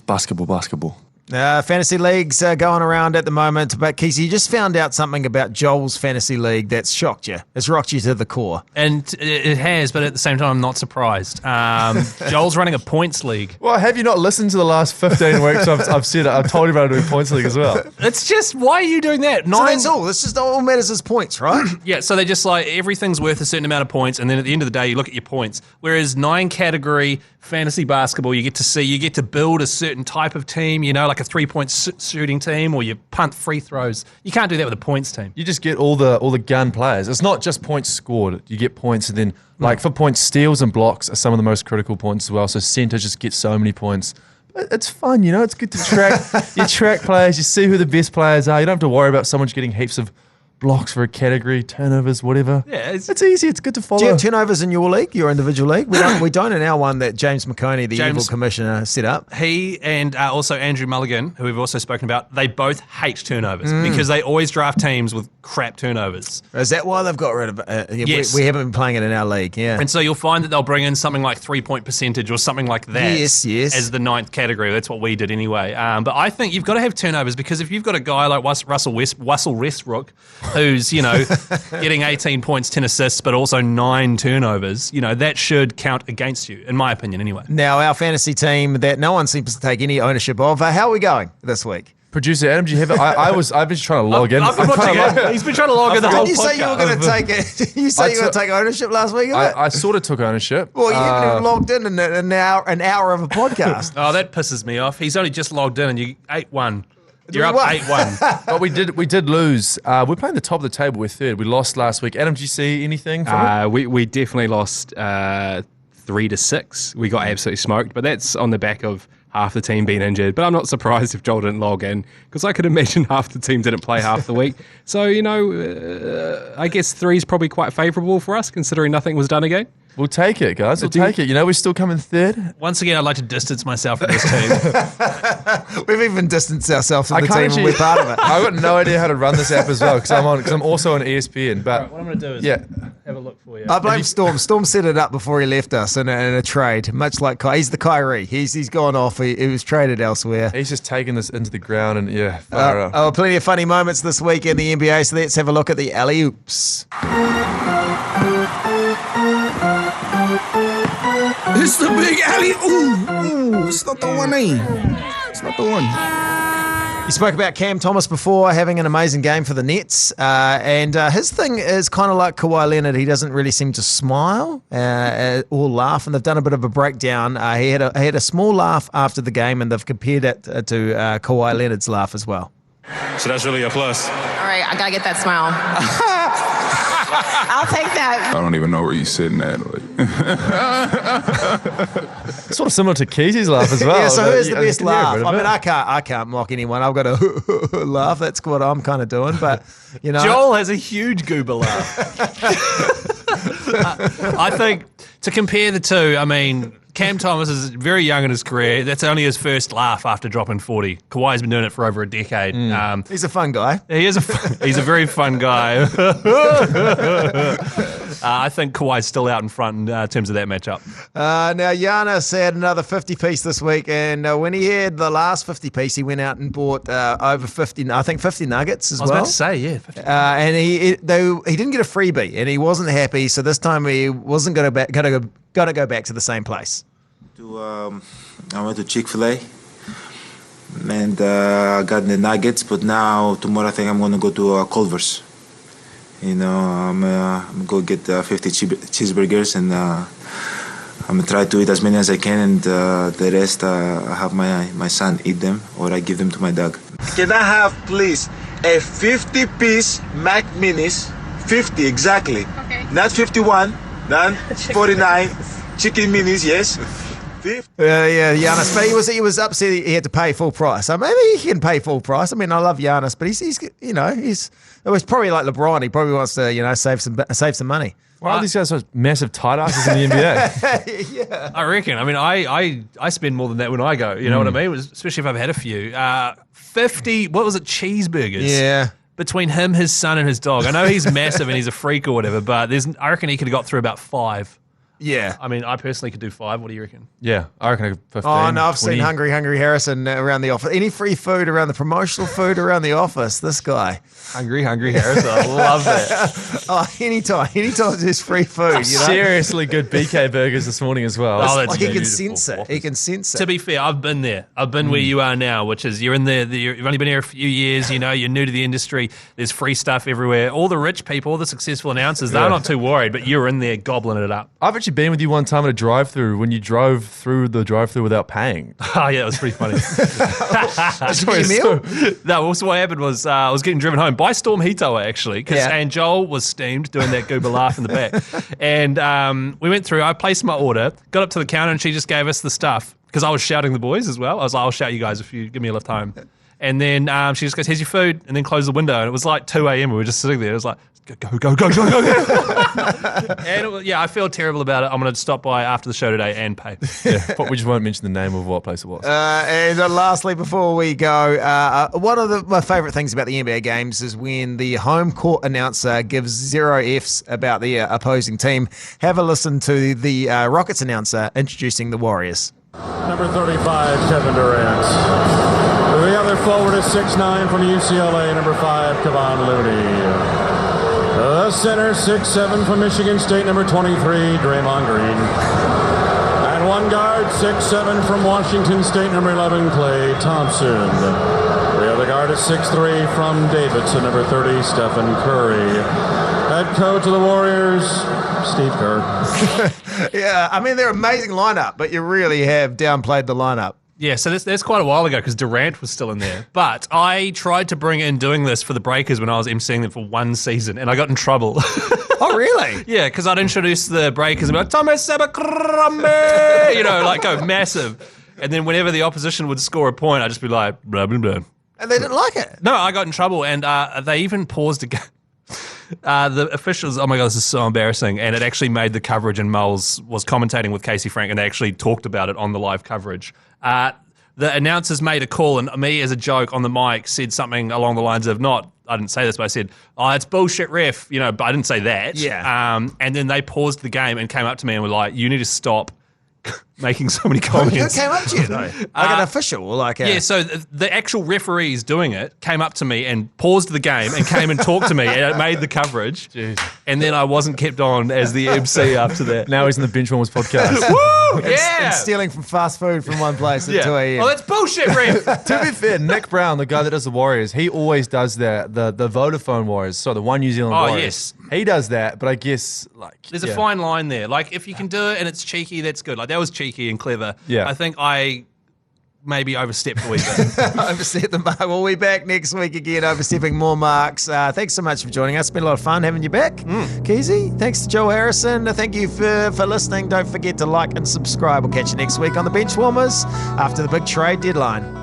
basketball. Fantasy leagues going around at the moment, but Kesey, you just found out something about Joel's fantasy league that's shocked you. It's rocked you to the core. And it has, but at the same time, I'm not surprised. Joel's running a points league. Well, have you not listened to the last 15 weeks? I've said it. I've told you about doing points league as well. It's just, why are you doing that? So that's all. That's just all matters is points, right? Yeah, so they just everything's worth a certain amount of points, and then at the end of the day, you look at your points. Whereas 9 category fantasy basketball, you get to build a certain type of team, like a 3-point shooting team, or you punt free throws. You can't do that with a points team. You just get all the gun players. It's not just points scored. You get points, and then for points, steals and blocks are some of the most critical points as well. So centers just get so many points. But it's fun, It's good to track. You track players. You see who the best players are. You don't have to worry about someone just getting heaps of blocks for a category, turnovers, whatever. Yeah, it's easy. It's good to follow. Do you have turnovers in your league, your individual league? We don't in our one that James McConey, the evil commissioner, set up. He and also Andrew Mulligan, who we've also spoken about, they both hate turnovers because they always draft teams with crap turnovers. Is that why they've got rid of it? Yes. We haven't been playing it in our league, yeah. And so you'll find that they'll bring in something like 3-point percentage or something like that yes. as the 9th category. That's what we did anyway. But I think you've got to have turnovers because if you've got a guy like Russell Westbrook, who's, getting 18 points, 10 assists, but also 9 turnovers, that should count against you, in my opinion anyway. Now, our fantasy team that no one seems to take any ownership of, how are we going this week? Producer Adam, do you have it? I've been trying to log in. I've been watching it. He's been trying to log in the whole podcast. Didn't you say you were going to take it? You say you were going to take ownership last week of it? I sort of took ownership. Well, you haven't even logged in an hour of a podcast. Oh, that pisses me off. He's only just logged in and you 8-1. You're up 8-1. But we did lose. We're playing the top of the table. We're third. We lost last week. Adam, did you see anything from it? We definitely lost 3-6. We got absolutely smoked, but that's on the back of half the team being injured. But I'm not surprised if Joel didn't log in because I could imagine half the team didn't play half the week. So, I guess 3 is probably quite favourable for us considering nothing was done again. We'll take it, guys. We'll take it. We're still coming third. Once again, I'd like to distance myself from this team. We've even distanced ourselves from the team and we're part of it. I've got no idea how to run this app as well because I'm also on ESPN. But right, what I'm going to do is have a look for you. I blame Storm. Storm set it up before he left us in a trade, much like he's the Kyrie. He's gone off. He was traded elsewhere. He's just taken this into the ground and plenty of funny moments this week in the NBA. So let's have a look at the alley oops. It's the big alley. Ooh, it's not the one, It's not the one. You spoke about Cam Thomas before having an amazing game for the Nets, and his thing is kind of like Kawhi Leonard. He doesn't really seem to smile or laugh, and they've done a bit of a breakdown. He had a small laugh after the game, and they've compared it to Kawhi Leonard's laugh as well. So that's really a plus. All right, I gotta get that smile. I'll take that. I don't even know where you're sitting at. Sort of similar to Kesey's laugh as well. Yeah, so who's the best laugh? I mean, I can't mock anyone. I've got to laugh. That's what I'm kind of doing. But Joel has a huge goober laugh. I think to compare the two, I mean, Cam Thomas is very young in his career. That's only his first laugh after dropping 40. Kawhi's been doing it for over a decade. He's a fun guy. He's a very fun guy. I think Kawhi's still out in front in terms of that matchup. Now, Giannis had another 50-piece this week, and when he had the last 50-piece, he went out and bought over 50 nuggets as well. I was about to say, yeah. 50. And he didn't get a freebie, and he wasn't happy, so this time he wasn't going to go back to the same place. I went to Chick-fil-A, and I got the nuggets, but tomorrow I think I'm going to go to Culver's. I'm going to get 50 cheeseburgers, and I'm going to try to eat as many as I can, and the rest I have my son eat them, or I give them to my dog. Can I have, please, a 50-piece Mac Minis, 50 exactly, not 51, not 49, chicken minis, yes. Yeah, Giannis, but he was upset he had to pay full price. So maybe he can pay full price. I mean, I love Giannis, but he's it was probably like LeBron. He probably wants to save some money. Why are these guys such massive tight asses in the NBA? Yeah, I reckon. I mean, I spend more than that when I go. You know what I mean? Especially if I've had a few. 50. What was it? Cheeseburgers. Yeah. Between him, his son, and his dog. I know he's massive and he's a freak or whatever, but I reckon he could have got through about 5. Yeah. I mean, I personally could do 5. What do you reckon? Yeah, I reckon I could 15. Oh, no, I've 20. seen Hungry Harrison around the office. Any free food around the promotional food around the office, this guy. Hungry Harrison. I love that. Oh, anytime there's free food. You know? Seriously good BK burgers this morning as well. Oh, that's Like he can beautiful. sense it. He can sense it. To be fair, I've been there. I've been where you are now, which is you're in there. You've only been here a few years. You know, you're new to the industry. There's free stuff everywhere. All the rich people, all the successful announcers, they're not too worried, but you're in there gobbling it up. I've actually been with you one time at a drive-through when you drove through the drive-through without paying. Oh, yeah, it was pretty funny. Did you get a meal? No, also what happened was I was getting driven home by Storm Hitoa, actually, and Joel was steamed doing that goober laugh in the back. And we went through, I placed my order, got up to the counter, and she just gave us the stuff because I was shouting the boys as well. I was like, I'll shout you guys if you give me a lift home. And then she just goes, here's your food, and then closed the window. And it was like 2 a.m. We were just sitting there. It was like, go. And I feel terrible about it. I'm going to stop by after the show today and pay. Yeah, but we just won't mention the name of what place it was. And lastly, before we go, one of my favourite things about the NBA games is when the home court announcer gives 0 Fs about the opposing team. Have a listen to the Rockets announcer introducing the Warriors. Number 35, Kevin Durant. The other forward is 6'9" from UCLA, number 5, Kevon Looney. The center, 6'7" from Michigan State, number 23, Draymond Green. And one guard, 6'7" from Washington State, number 11, Klay Thompson. The other guard is 6'3" from Davidson, number 30, Stephen Curry. Head coach of the Warriors, Steve Kerr. Yeah, I mean, they're an amazing lineup, but you really have downplayed the lineup. Yeah, so that's quite a while ago because Durant was still in there. But I tried to bring in doing this for the Breakers when I was emceeing them for one season, and I got in trouble. Oh, really? Yeah, because I'd introduce the Breakers and be like, Thomas Sabakrambe, like go massive. And then whenever the opposition would score a point, I'd just be like, blah, blah, blah. And they didn't like it? No, I got in trouble, and they even paused a game. The officials, oh my God, this is so embarrassing. And it actually made the coverage, and Moles was commentating with Casey Frank, and they actually talked about it on the live coverage. The announcers made a call, and me as a joke on the mic said something along the lines of I didn't say this, but I said, oh, it's bullshit, ref, but I didn't say that. Yeah. And then they paused the game and came up to me and were like, you need to stop making so many comments. Who came up to you, though? Like an official? Yeah, so the actual referees doing it came up to me and paused the game and came and talked to me, and it made the coverage. Jeez. And then I wasn't kept on as the MC after that. Now he's in the Benchwarmers Podcast. Woo! And stealing from fast food from one place at 2 a.m. Oh, that's bullshit, ref. To be fair, Nick Brown, the guy that does the Warriors, he always does the Vodafone Warriors, so the One New Zealand Warriors. Yes. He does that, but I guess there's a fine line there. Like if you can do it and it's cheeky, that's good. Like that was cheeky and clever. Yeah. I think I maybe overstepped a wee bit. Overstepped the mark. We'll be back next week again, overstepping more marks. Thanks so much for joining us. It's been a lot of fun having you back. Keezy, thanks to Joe Harrison. Thank you for listening. Don't forget to like and subscribe. We'll catch you next week on the Benchwarmers after the big trade deadline.